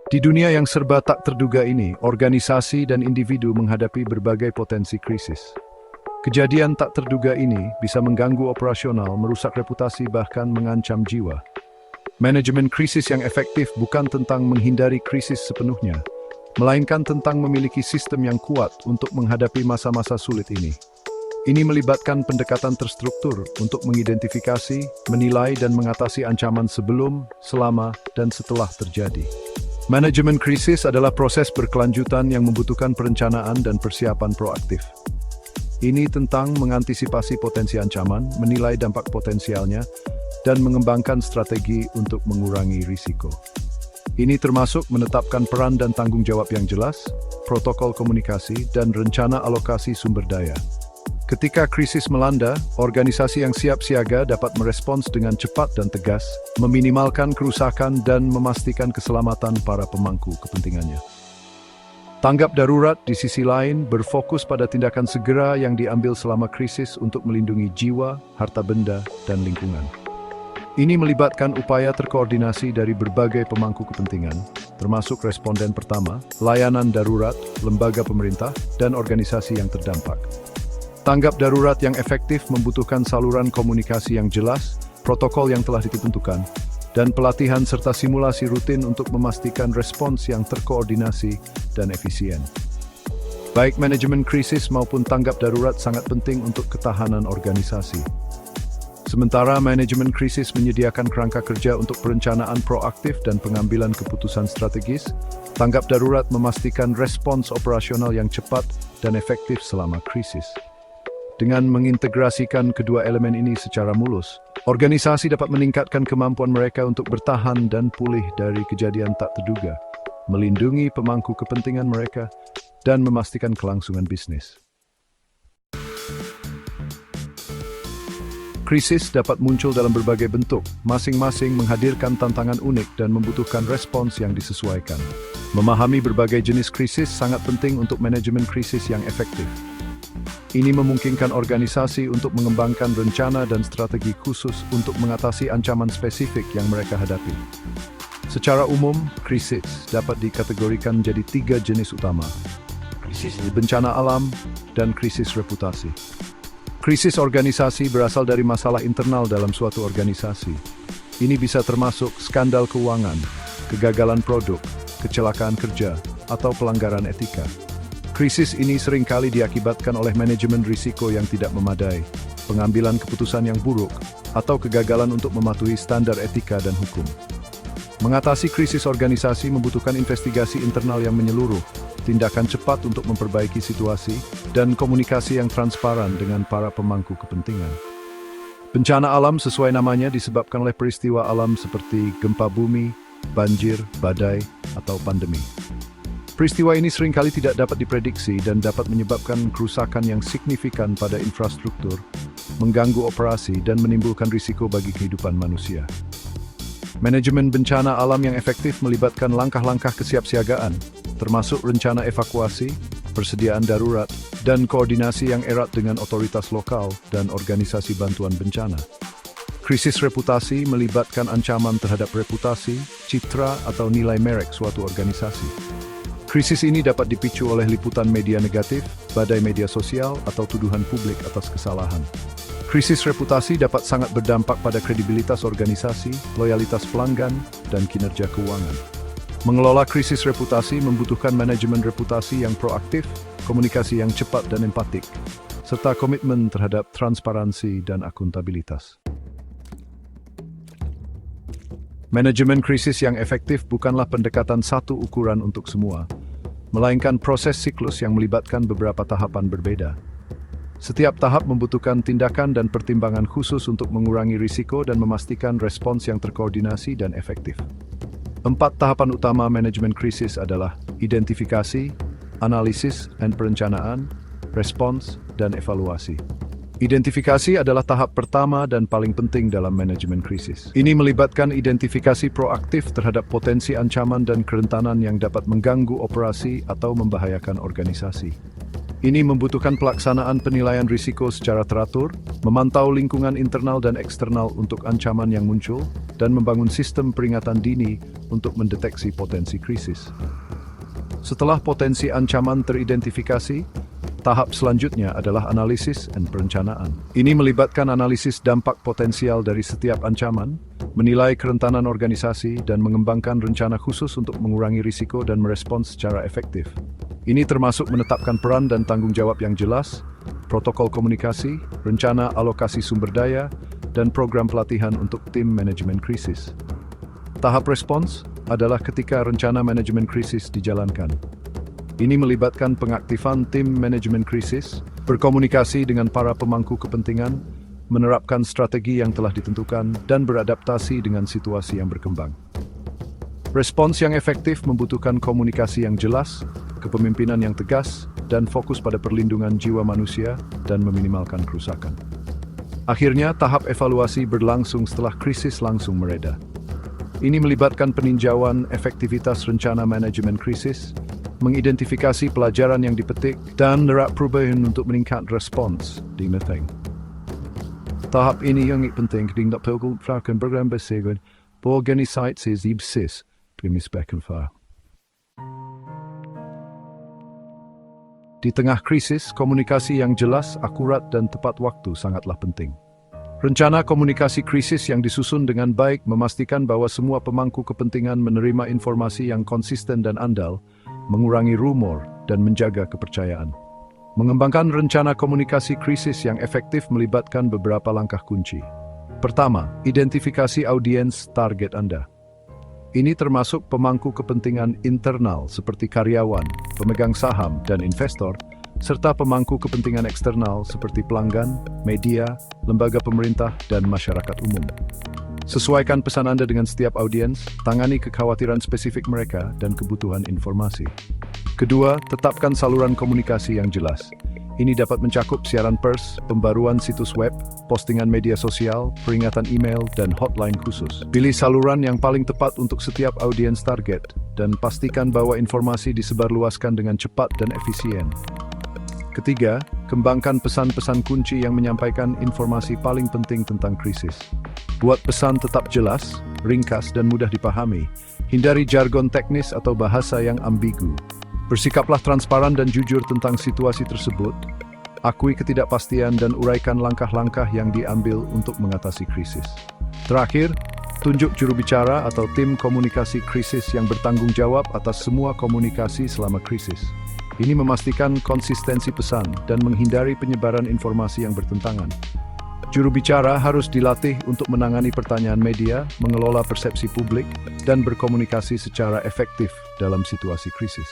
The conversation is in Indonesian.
Di dunia yang serba tak terduga ini, organisasi dan individu menghadapi berbagai potensi krisis. Kejadian tak terduga ini bisa mengganggu operasional, merusak reputasi, bahkan mengancam jiwa. Manajemen krisis yang efektif bukan tentang menghindari krisis sepenuhnya, melainkan tentang memiliki sistem yang kuat untuk menghadapi masa-masa sulit ini. Ini melibatkan pendekatan terstruktur untuk mengidentifikasi, menilai, dan mengatasi ancaman sebelum, selama, dan setelah terjadi. Manajemen krisis adalah proses berkelanjutan yang membutuhkan perencanaan dan persiapan proaktif. Ini tentang mengantisipasi potensi ancaman, menilai dampak potensialnya, dan mengembangkan strategi untuk mengurangi risiko. Ini termasuk menetapkan peran dan tanggung jawab yang jelas, protokol komunikasi, dan rencana alokasi sumber daya. Ketika krisis melanda, organisasi yang siap siaga dapat merespons dengan cepat dan tegas, meminimalkan kerusakan dan memastikan keselamatan para pemangku kepentingannya. Tanggap darurat di sisi lain berfokus pada tindakan segera yang diambil selama krisis untuk melindungi jiwa, harta benda, dan lingkungan. Ini melibatkan upaya terkoordinasi dari berbagai pemangku kepentingan, termasuk responden pertama, layanan darurat, lembaga pemerintah, dan organisasi yang terdampak. Tanggap darurat yang efektif membutuhkan saluran komunikasi yang jelas, protokol yang telah ditentukan, dan pelatihan serta simulasi rutin untuk memastikan respons yang terkoordinasi dan efisien. Baik manajemen krisis maupun tanggap darurat sangat penting untuk ketahanan organisasi. Sementara manajemen krisis menyediakan kerangka kerja untuk perencanaan proaktif dan pengambilan keputusan strategis, tanggap darurat memastikan respons operasional yang cepat dan efektif selama krisis. Dengan mengintegrasikan kedua elemen ini secara mulus, organisasi dapat meningkatkan kemampuan mereka untuk bertahan dan pulih dari kejadian tak terduga, melindungi pemangku kepentingan mereka, dan memastikan kelangsungan bisnis. Krisis dapat muncul dalam berbagai bentuk, masing-masing menghadirkan tantangan unik dan membutuhkan respons yang disesuaikan. Memahami berbagai jenis krisis sangat penting untuk manajemen krisis yang efektif. Ini memungkinkan organisasi untuk mengembangkan rencana dan strategi khusus untuk mengatasi ancaman spesifik yang mereka hadapi. Secara umum, krisis dapat dikategorikan menjadi 3 jenis utama: krisis bencana alam dan krisis reputasi. Krisis organisasi berasal dari masalah internal dalam suatu organisasi. Ini bisa termasuk skandal keuangan, kegagalan produk, kecelakaan kerja, atau pelanggaran etika. Krisis ini seringkali diakibatkan oleh manajemen risiko yang tidak memadai, pengambilan keputusan yang buruk, atau kegagalan untuk mematuhi standar etika dan hukum. Mengatasi krisis organisasi membutuhkan investigasi internal yang menyeluruh, tindakan cepat untuk memperbaiki situasi, dan komunikasi yang transparan dengan para pemangku kepentingan. Bencana alam sesuai namanya disebabkan oleh peristiwa alam seperti gempa bumi, banjir, badai, atau pandemi. Peristiwa ini seringkali tidak dapat diprediksi dan dapat menyebabkan kerusakan yang signifikan pada infrastruktur, mengganggu operasi, dan menimbulkan risiko bagi kehidupan manusia. Manajemen bencana alam yang efektif melibatkan langkah-langkah kesiapsiagaan, termasuk rencana evakuasi, persediaan darurat, dan koordinasi yang erat dengan otoritas lokal dan organisasi bantuan bencana. Krisis reputasi melibatkan ancaman terhadap reputasi, citra, atau nilai merek suatu organisasi. Krisis ini dapat dipicu oleh liputan media negatif, badai media sosial, atau tuduhan publik atas kesalahan. Krisis reputasi dapat sangat berdampak pada kredibilitas organisasi, loyalitas pelanggan, dan kinerja keuangan. Mengelola krisis reputasi membutuhkan manajemen reputasi yang proaktif, komunikasi yang cepat dan empatik, serta komitmen terhadap transparansi dan akuntabilitas. Manajemen krisis yang efektif bukanlah pendekatan satu ukuran untuk semua, melainkan proses siklus yang melibatkan beberapa tahapan berbeda. Setiap tahap membutuhkan tindakan dan pertimbangan khusus untuk mengurangi risiko dan memastikan respons yang terkoordinasi dan efektif. 4 tahapan utama manajemen krisis adalah identifikasi, analisis dan perencanaan, respons, dan evaluasi. Identifikasi adalah tahap pertama dan paling penting dalam manajemen krisis. Ini melibatkan identifikasi proaktif terhadap potensi ancaman dan kerentanan yang dapat mengganggu operasi atau membahayakan organisasi. Ini membutuhkan pelaksanaan penilaian risiko secara teratur, memantau lingkungan internal dan eksternal untuk ancaman yang muncul, dan membangun sistem peringatan dini untuk mendeteksi potensi krisis. Setelah potensi ancaman teridentifikasi, tahap selanjutnya adalah analisis dan perencanaan. Ini melibatkan analisis dampak potensial dari setiap ancaman, menilai kerentanan organisasi, dan mengembangkan rencana khusus untuk mengurangi risiko dan merespons secara efektif. Ini termasuk menetapkan peran dan tanggung jawab yang jelas, protokol komunikasi, rencana alokasi sumber daya, dan program pelatihan untuk tim manajemen krisis. Tahap respons adalah ketika rencana manajemen krisis dijalankan. Ini melibatkan pengaktifan tim manajemen krisis, berkomunikasi dengan para pemangku kepentingan, menerapkan strategi yang telah ditentukan, dan beradaptasi dengan situasi yang berkembang. Respons yang efektif membutuhkan komunikasi yang jelas, kepemimpinan yang tegas, dan fokus pada perlindungan jiwa manusia dan meminimalkan kerusakan. Akhirnya, tahap evaluasi berlangsung setelah krisis langsung mereda. Ini melibatkan peninjauan efektivitas rencana manajemen krisis, mengidentifikasi pelajaran yang dipetik, dan menerap perubahan untuk meningkat respons di meeting. Tahap ini yang penting ketika pergerakan program bersegera organisasi ibsis primisbekan file. Di tengah krisis, komunikasi yang jelas, akurat, dan tepat waktu sangatlah penting. Rencana komunikasi krisis yang disusun dengan baik memastikan bahwa semua pemangku kepentingan menerima informasi yang konsisten dan andal, mengurangi rumor, dan menjaga kepercayaan. Mengembangkan rencana komunikasi krisis yang efektif melibatkan beberapa langkah kunci. Pertama, identifikasi audiens target Anda. Ini termasuk pemangku kepentingan internal seperti karyawan, pemegang saham, dan investor, serta pemangku kepentingan eksternal seperti pelanggan, media, lembaga pemerintah, dan masyarakat umum. Sesuaikan pesan Anda dengan setiap audiens, tangani kekhawatiran spesifik mereka, dan kebutuhan informasi. Kedua, tetapkan saluran komunikasi yang jelas. Ini dapat mencakup siaran pers, pembaruan situs web, postingan media sosial, peringatan email, dan hotline khusus. Pilih saluran yang paling tepat untuk setiap audiens target, dan pastikan bahwa informasi disebarluaskan dengan cepat dan efisien. Ketiga, kembangkan pesan-pesan kunci yang menyampaikan informasi paling penting tentang krisis. Buat pesan tetap jelas, ringkas, dan mudah dipahami. Hindari jargon teknis atau bahasa yang ambigu. Bersikaplah transparan dan jujur tentang situasi tersebut. Akui ketidakpastian dan uraikan langkah-langkah yang diambil untuk mengatasi krisis. Terakhir, tunjuk juru bicara atau tim komunikasi krisis yang bertanggung jawab atas semua komunikasi selama krisis. Ini memastikan konsistensi pesan dan menghindari penyebaran informasi yang bertentangan. Juru bicara harus dilatih untuk menangani pertanyaan media, mengelola persepsi publik, dan berkomunikasi secara efektif dalam situasi krisis.